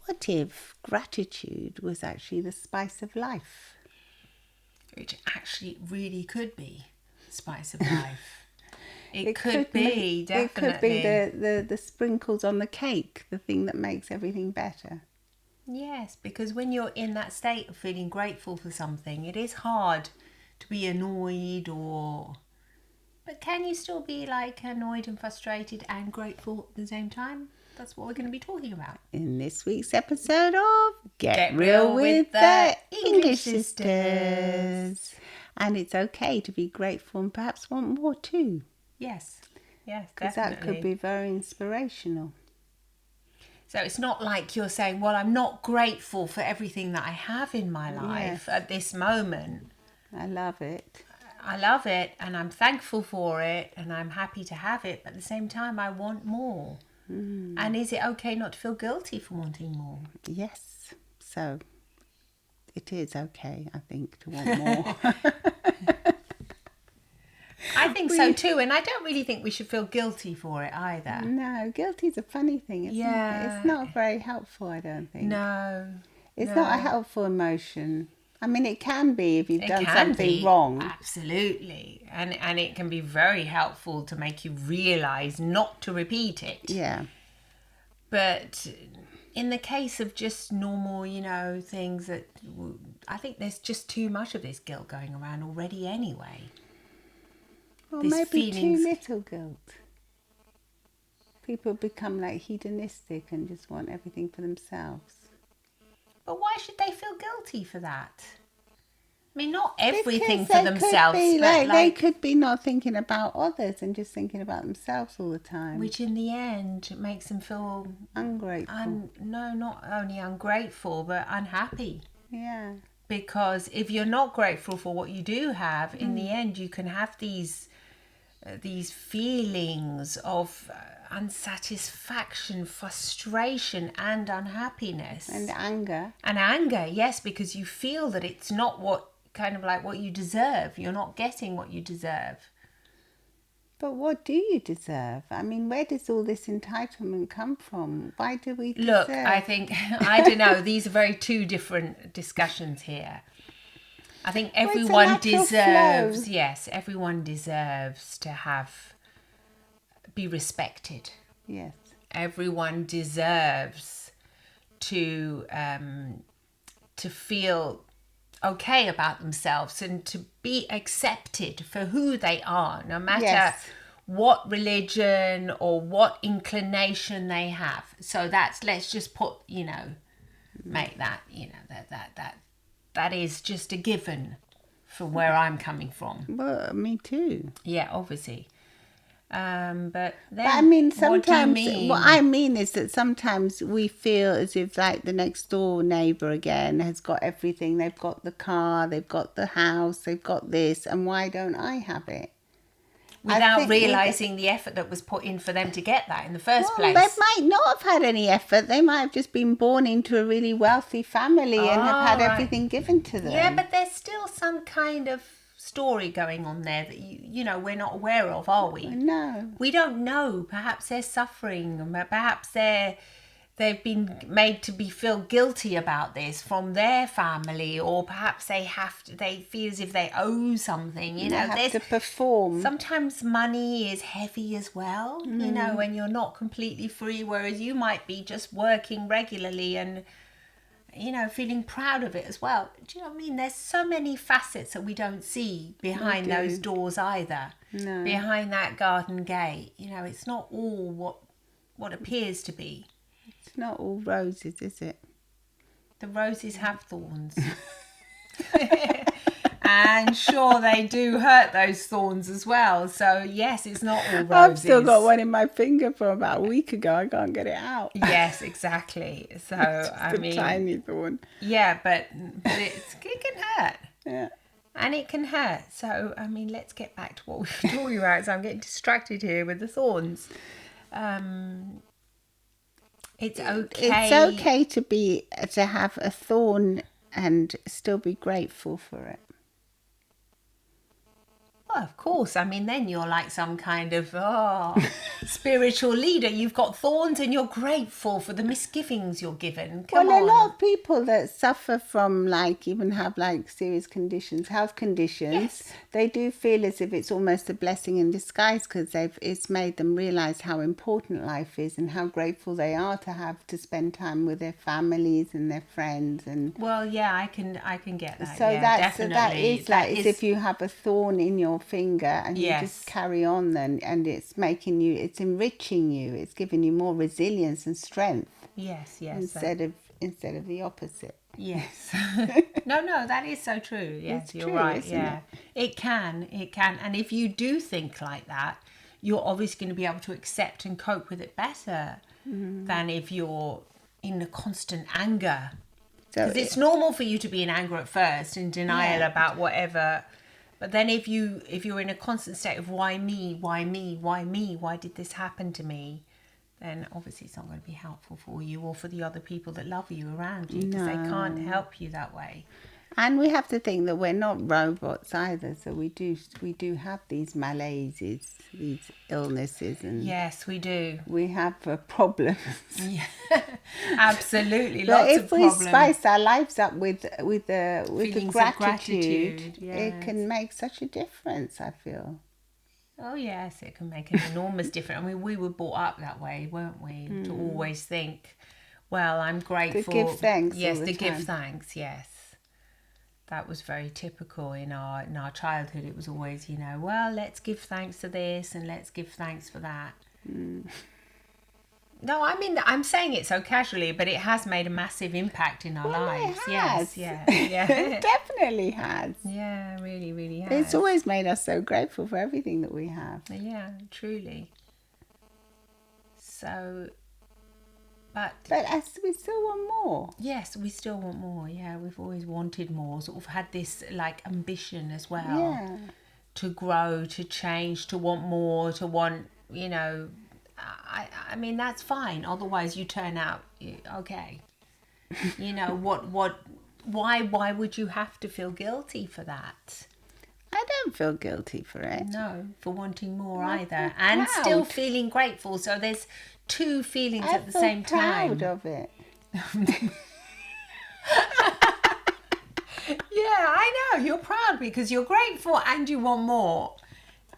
what if gratitude was actually the spice of life? Which actually really could be spice of life. It could be, definitely. It could be the sprinkles on the cake, the thing that makes everything better. Yes, because when you're in that state of feeling grateful for something, it is hard to be annoyed But can you still be like annoyed and frustrated and grateful at the same time? That's what we're going to be talking about. In this week's episode of Get Real with the English Sisters. And it's okay to be grateful and perhaps want more too. Yes, definitely. Because that could be very inspirational. So it's not like you're saying, well, I'm not grateful for everything that I have in my life at this moment. I love it. I love it and I'm thankful for it and I'm happy to have it. But at the same time, I want more. And is it okay not to feel guilty for wanting more? Yes. So it is okay, I think, to want more. I think so too. And I don't really think we should feel guilty for it either. No, guilty's a funny thing, isn't it? It's not very helpful, I don't think. No. It's not a helpful emotion. I mean, it can be if you've done something wrong. Absolutely. And it can be very helpful to make you realise not to repeat it. Yeah. But in the case of just normal, things that... I think there's just too much of this guilt going around already anyway. Or maybe too little guilt. People become like hedonistic and just want everything for themselves. But why should they feel guilty for that? I mean, not everything for themselves. But they could be not thinking about others and just thinking about themselves all the time. Which in the end makes them feel... ungrateful. No, not only ungrateful, but unhappy. Yeah. Because if you're not grateful for what you do have, in the end you can have these feelings of unsatisfaction, frustration and unhappiness. And anger. And anger, yes, because you feel that it's not what you deserve. You're not getting what you deserve. But what do you deserve? I mean, where does all this entitlement come from? Why do we deserve? Look, I think, I don't know, these are two different discussions here. I think everyone deserves, everyone deserves to be respected. Yes. Everyone deserves to feel okay about themselves and to be accepted for who they are, no matter what religion or what inclination they have. So let's just put, make that, that is just a given from where I'm coming from. Well, me too. Yeah, obviously. But I mean, sometimes what I mean is that sometimes we feel as if like the next door neighbour again has got everything. They've got the car, they've got the house, they've got this, and why don't I have it? Without realising the effort that was put in for them to get that in the first place. They might not have had any effort. They might have just been born into a really wealthy family and have had everything given to them. Yeah, but there's still some kind of story going on there that we're not aware of, are we? No. We don't know. Perhaps they're suffering. Perhaps they've been made to feel guilty about this from their family, or perhaps they feel as if they owe something. They have to perform. Sometimes money is heavy as well. When you're not completely free, whereas you might be just working regularly and feeling proud of it as well. Do you know what I mean? There's so many facets that we don't see behind those doors either. No. Behind that garden gate. It's not all what appears to be. It's not all roses, is it? The roses have thorns. And sure, they do hurt those thorns as well. So yes, it's not all roses. I've still got one in my finger from about a week ago. I can't get it out. Yes, exactly. So a tiny thorn. Yeah, but it can hurt. Yeah. And it can hurt. So let's get back to what we were talking about. So I'm getting distracted here with the thorns. It's okay. It's okay to have a thorn and still be grateful for it. of course. I mean, then you're like some kind of spiritual leader. You've got thorns and you're grateful for the misgivings you're given. Come Well, on. a lot of people that suffer from even have serious conditions, health conditions, Yes. they do feel as if it's almost a blessing in disguise because it's made them realize how important life is and how grateful they are to spend time with their families and their friends. And Well, yeah, I can get that. so Yeah, that definitely. is like as if you have a thorn in your finger and you Yes. just carry on then, and it's enriching you, it's giving you more resilience and strength. Yes, Instead of the opposite. Yes. No, that is so true. Yes, It's you're true, right. isn't Yeah. It can. And if you do think like that, you're obviously going to be able to accept and cope with it better than if you're in a constant anger. So Because it's normal for you to be in anger at first, in denial Yeah. about whatever. But then if you're in a constant state of why me, why did this happen to me? Then obviously it's not going to be helpful for you or for the other people that love you around you because they can't help you that way. And we have to think that we're not robots either. So we do have these malaises, these illnesses, and Yes, we do. we have problems. Yeah, absolutely. But Lots of if we problems. spice our lives up with the Feelings of gratitude, gratitude, it can make such a difference, I feel. Oh yes, it can make an enormous difference. I mean, we were brought up that way, weren't we? To always think, well, I'm grateful. To give thanks. Yes, all the to give time. thanks. Yes, that was very typical in our childhood. It was always, well, let's give thanks to this and let's give thanks for that. No, I mean, I'm saying it so casually, but it has made a massive impact in our lives. It Yes, has. yeah. It definitely has. Yeah, really, really has. It's always made us so grateful for everything that we have. Yeah, truly. So, but We still want more. yes, we still want more. Yeah, we've always wanted more. Sort of had this ambition as well Yeah. to grow, to change, to want more, to want, I mean, that's fine. Otherwise, you turn out okay. Why would you have to feel guilty for that? I don't feel guilty for it. No, for wanting more I either, feel and still proud. feeling grateful. So there's two feelings I at the feel same proud time. of it. Yeah, I know. You're proud because you're grateful and you want more.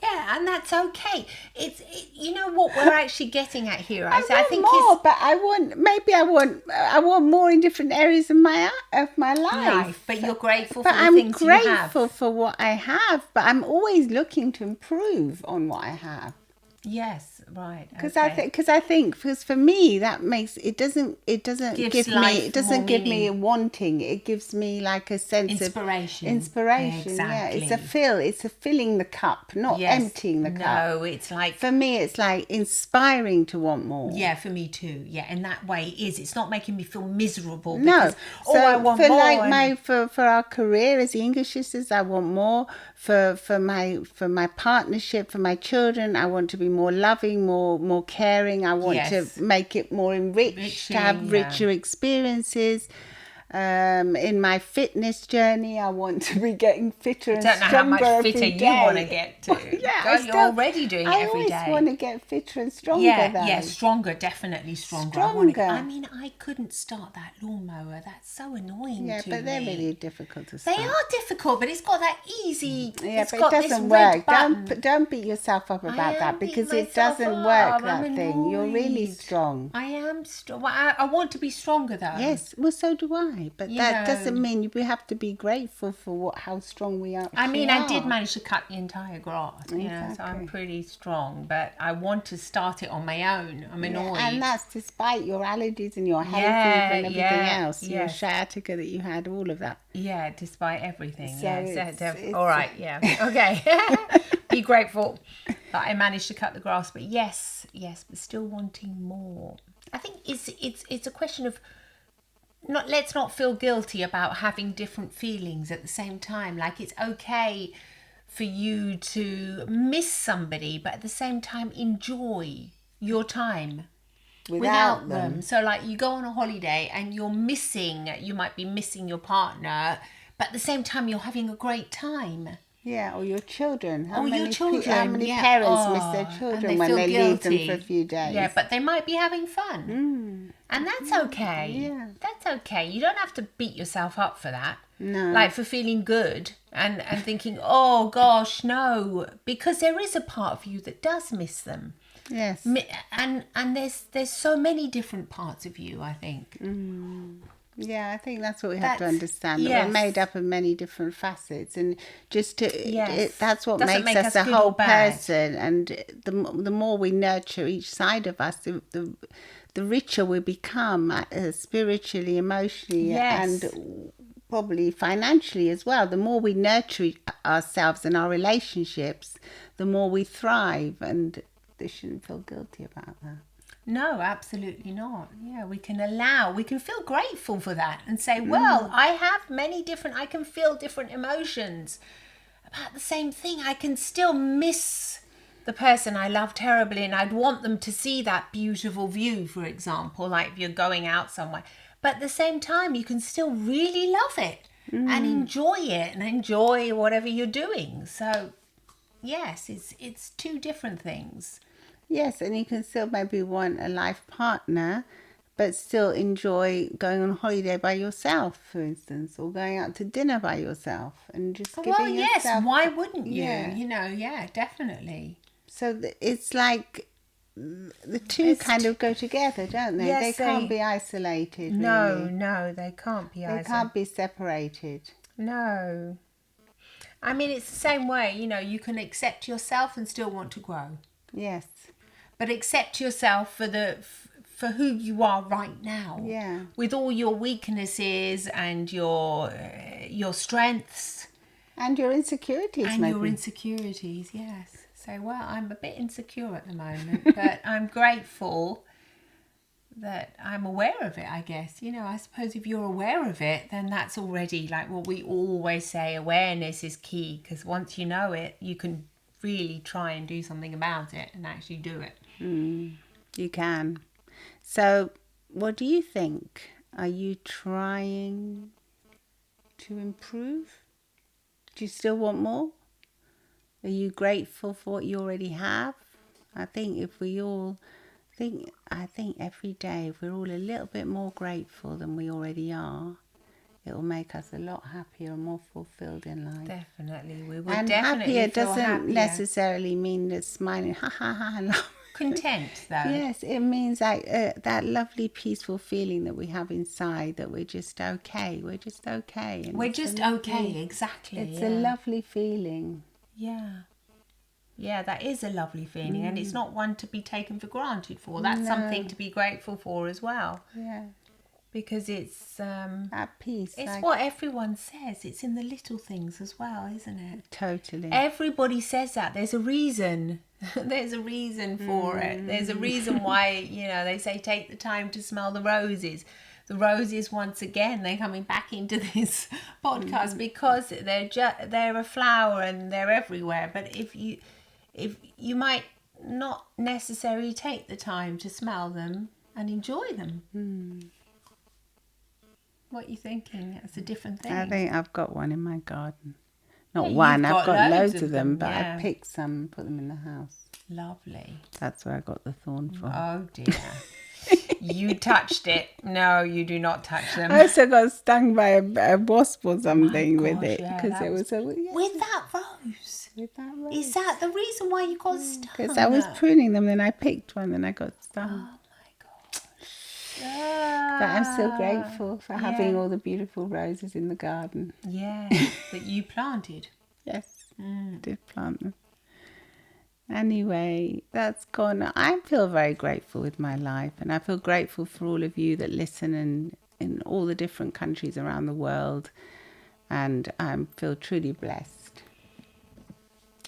Yeah, and that's okay. What we're actually getting at here. I want more, but I want more in different areas of my life. But you're grateful But for the I'm things you have. grateful for what I have, but I'm always looking to improve on what I have. Yes, right. Because I think for me that makes it doesn't Gives give me life it doesn't more give me meaning. a wanting. It gives me like a sense Inspiration. of inspiration. Exactly. Yeah, it's a filling the cup, not Yes. emptying the cup. No, it's like For me, it's like inspiring to want more. yeah, for me too. Yeah, in that way it is. It's not making me feel miserable No, because I want for more. like for our career as English sisters, I want more. For my partnership, for my children, I want to be more loving, more caring. I want Yes. to make it more enriched, to have Enriching, yeah. richer experiences. In my fitness journey, I want to be getting fitter and don't know how stronger much every fitter you day. want to get to. Yeah, God, you're already doing it every I always day. want to get fitter and stronger. Yeah, though. stronger, definitely stronger. Stronger. I mean, I couldn't start that lawnmower. That's so annoying Yeah, to but they're me. really difficult to They start. are difficult, but it's got that easy. Yeah, it's but got it this doesn't red work. button. Don't beat yourself up I about am that because beating it myself doesn't up. work. I'm That thing. You're really annoyed. strong. I am strong. I want to be stronger though. Yes, well, so do I. But You that know. doesn't mean we have to be grateful for how strong we are. I mean, I did are. manage to cut the entire grass, so I'm Exactly. pretty strong. But I want to start it on my own. I'm annoyed. And that's despite your allergies and your hay Yeah, fever and everything yeah, else. Your yes. sciatica that you had, all of that. Yeah, despite everything. So it's- All right, yeah. Okay. Be grateful that I managed to cut the grass. But yes, but still wanting more. I think it's a question of let's not feel guilty about having different feelings at the same time. Like it's okay for you to miss somebody, but at the same time enjoy your time without them. So like you go on a holiday and you might be missing your partner, but at the same time you're having a great time. Yeah, or your children. Or your children. How many yeah. parents miss their And children when they leave them for a few days? Yeah, but they might be having fun. And that's okay. Yeah. That's okay. You don't have to beat yourself up for that. No. Like for feeling good and thinking, oh gosh, no. Because there is a part of you that does miss them. Yes. And there's so many different parts of you, I think. Yeah, I think that's what we have to understand. That yes. we're made up of many different facets, and just to Yes. that's what Doesn't makes make us us a good whole or bad. person. And the more we nurture each side of us, the richer we become spiritually, emotionally, Yes. and probably financially as well. The more we nurture ourselves and our relationships, the more we thrive, and they shouldn't feel guilty about that. No, absolutely not. Yeah, we can feel grateful for that and say, well, I can feel different emotions about the same thing. I can still miss the person I love terribly and I'd want them to see that beautiful view, for example, like if you're going out somewhere. But at the same time, you can still really love it and enjoy it and enjoy whatever you're doing. So, yes, it's two different things. Yes, and you can still maybe want a life partner, but still enjoy going on holiday by yourself, for instance, or going out to dinner by yourself, and just giving Well, yes, yourself. why wouldn't you? Yeah. You know, yeah, definitely. So it's like the two kind of go together, don't they? Yes, they can't be isolated. No, really. no, they can't be They can't be separated. No. I mean, it's the same way, you know, you can accept yourself and still want to grow. Yes. But accept yourself for who you are right now. Yeah. With all your weaknesses and your strengths. And your insecurities, And maybe. your insecurities, yes. So, well, I'm a bit insecure at the moment, but I'm grateful that I'm aware of it, I guess. You know, I suppose if you're aware of it, then that's already like what we always say, awareness is key, because once you know it, you can really try and do something about it and actually do it. You can. So, what do you think? Are you trying to improve? Do you still want more? Are you grateful for what you already have? I think if we all I think every day if we're all a little bit more grateful than we already are, it will make us a lot happier and more fulfilled in life. Definitely, we will. And definitely happier feel doesn't happier. necessarily mean that smiling, ha ha ha, love. Content, though. Yes, it means like that lovely peaceful feeling that we have inside, that we're just okay. We're just okay. And We're just okay, exactly. It's a lovely feeling. Yeah. Yeah, that is a lovely feeling, and it's not one to be taken for granted for. That's something to be grateful for as well. Yeah. Because it's At peace. it's like, what everyone says. It's in the little things as well, isn't it? Totally. Everybody says that. There's a reason. There's a reason for it. There's a reason why, you know, they say take the time to smell the roses. The roses, once again, they're coming back into this podcast because they're a flower and they're everywhere. But if you might not necessarily take the time to smell them and enjoy them. What are you thinking? It's a different thing. I think I've got one in my garden. Not Yeah, one, you've I've got got loads loads of of them, them, but yeah. I picked some and put them in the house. Lovely. That's where I got the thorn from. Oh dear. You touched it. No, you do not touch them. I also got stung by a wasp or something with gosh, it yeah, because that it was- was With that rose. with that rose. Is that the reason why you got stung? Because I was pruning them, then I picked one, then I got stung. Oh my gosh. But I'm still grateful for having yeah. all the beautiful roses in the garden. Yeah, that you planted. Yes, I did plant them. Anyway, that's gone. I feel very grateful with my life, and I feel grateful for all of you that listen and in all the different countries around the world, and I feel truly blessed.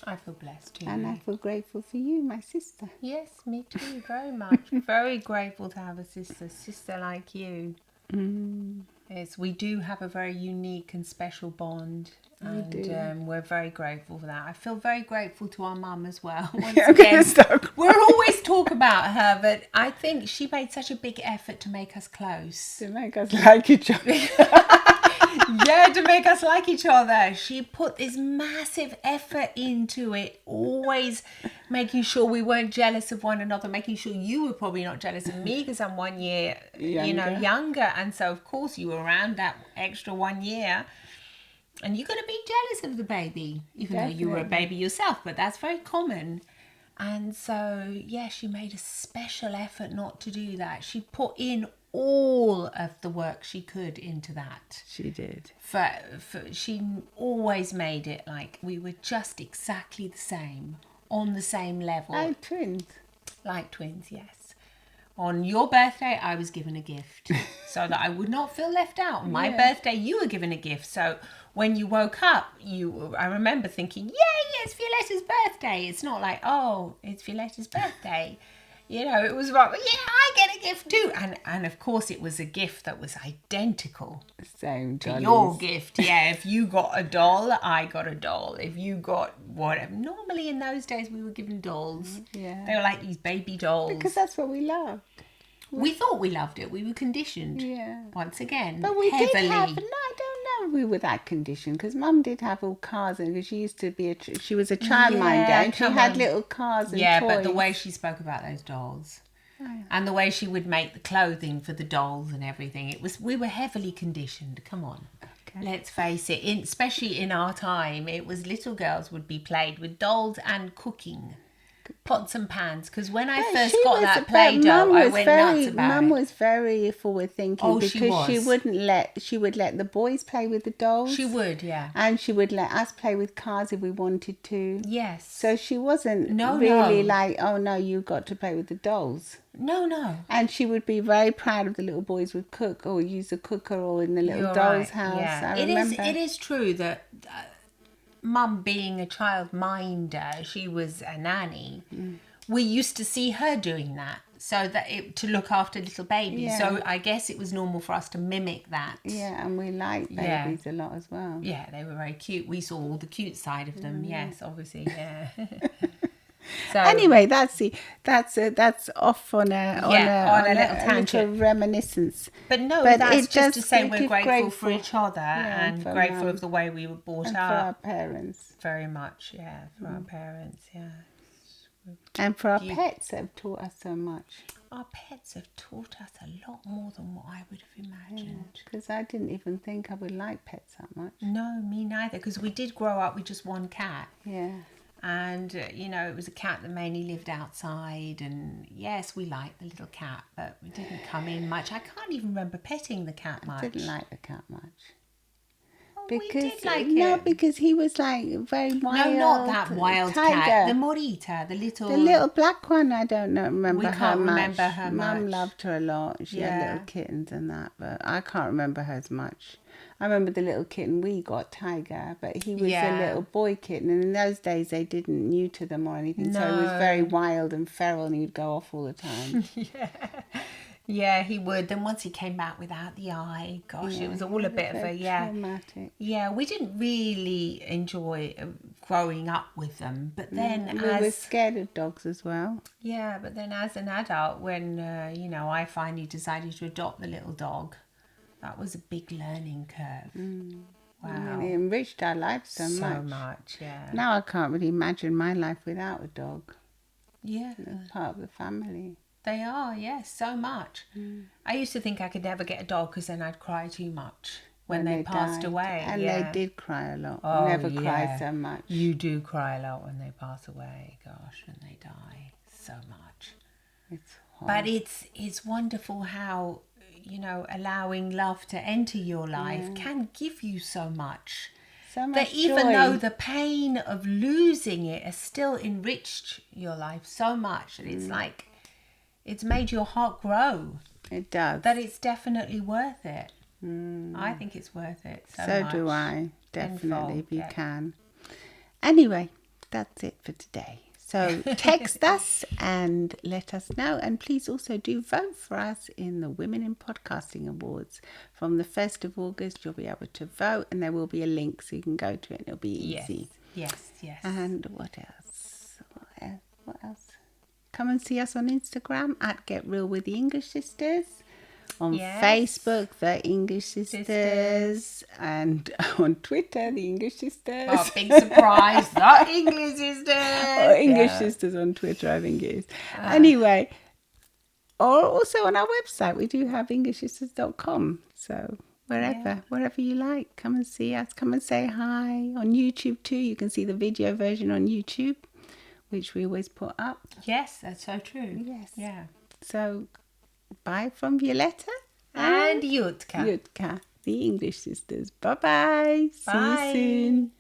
I feel blessed too. And I feel grateful for you, my sister. Yes, me too, very much. Very grateful to have a sister like you. Yes, we do have a very unique and special bond, and we're very grateful for that. I feel very grateful to our mum as well. Once again, we'll always talk about her, but I think she made such a big effort to make us close. To make us like each other. Yeah, to make us like each other. She put this massive effort into it, always making sure we weren't jealous of one another, making sure you were probably not jealous of me because I'm 1 year, younger. And so, of course, you were around that extra 1 year. And you're going to be jealous of the baby, even though you were a baby yourself. But that's very common. And so, yeah, she made a special effort not to do that. She put in all of the work she could into that. She did. She always made it like we were just exactly the same, on the same level. Like twins. Like twins, yes. On your birthday, I was given a gift so that I would not feel left out. On my birthday, you were given a gift. So when you woke up, I remember thinking, yay, it's Violetta's birthday. It's not like, oh, it's Violetta's birthday. It was like, yeah, I get a gift too. And of course, it was a gift that was identical Same to your gift. Yeah, if you got a doll, I got a doll. If you got whatever. Normally in those days, we were given dolls. Yeah. They were like these baby dolls. Because that's what we loved. We thought we loved it. We were conditioned. Yeah. Once again, but we heavily. did have. No, I don't know. We were that conditioned because Mum did have all cars, and because she used to be she was a childminder, and she had little cars and toys. But the way she spoke about those dolls, and the way she would make the clothing for the dolls and everything, we were heavily conditioned. Come on. Okay. Let's face it. Especially in our time, it was little girls would be played with dolls and cooking. Pots and pans, because when I first got that Play-Doh, I went nuts about it. Mum was very forward thinking because she would let the boys play with the dolls. She would, yeah. And she would let us play with cars if we wanted to. Yes. So she wasn't really like, oh no, you've got to play with the dolls. No. And she would be very proud of the little boys would cook or use a cooker or in the little doll's house. Yeah. I remember. It is true that Mum being a childminder, she was a nanny. We used to see her doing that, so that to look after little babies. Yeah. So I guess it was normal for us to mimic that. Yeah, and we liked babies a lot as well. Yeah, they were very cute. We saw all the cute side of them. Yes, obviously, yeah. So anyway, that's off on a little tangent, a reminiscence. But that's just to say we're grateful for each other and grateful of the way we were brought up. For our parents, very much, for our parents, and for our pets that have taught us so much. Our pets have taught us a lot more than what I would have imagined. Because I didn't even think I would like pets that much. No, me neither. Because we did grow up with just one cat. Yeah. And, it was a cat that mainly lived outside. And, yes, we liked the little cat, but we didn't come in much. I can't even remember petting the cat much. I didn't like the cat much. Because we did like it. Because he was like very wild. No, not that wild cat. The Morita, the little black one. I don't know. We can't remember her much. Mum loved her a lot. She had little kittens and that, but I can't remember her as much. I remember the little kitten we got, Tiger, but he was a little boy kitten, and in those days they didn't neuter them or anything, so he was very wild and feral, and he'd go off all the time. Yeah, he would. Then once he came back without the eye, gosh, it was all a bit of a traumatic. Yeah, we didn't really enjoy growing up with them, but then we were scared of dogs as well. Yeah, but then as an adult, when I finally decided to adopt the little dog, that was a big learning curve. Wow, it enriched our lives so much. So much, yeah. Now I can't really imagine my life without a dog. Yeah, it's part of the family. They are, yes, so much. I used to think I could never get a dog because then I'd cry too much when they passed away. And they did cry a lot. Oh, never cried so much. You do cry a lot when they pass away. Gosh, when they die. So much. It's hard. But it's wonderful how, allowing love to enter your life can give you so much. So much that even though the pain of losing it has still enriched your life so much that it's like, it's made your heart grow. It does. That it's definitely worth it. I think it's worth it so much. So do I. Definitely, if you can. Anyway, that's it for today. So text us and let us know. And please also do vote for us in the Women in Podcasting Awards. From the 1st of August, you'll be able to vote. And there will be a link so you can go to it. And it'll be easy. Yes. And what else? What else? Come and see us on Instagram at Get Real with the English Sisters. On Yes. Facebook, the English Sisters, and on Twitter, the English Sisters. Oh, big surprise, the English Sisters. Or English Sisters on Twitter, I think it is. Anyway, or also on our website, we do have EnglishSisters.com. So wherever you like, come and see us, come and say hi. On YouTube too, you can see the video version on YouTube, which we always put up. Yes, that's so true. Yes. Yeah. So bye from Violetta And Yutka. Yutka, the English Sisters. Bye-bye. See you Bye. soon.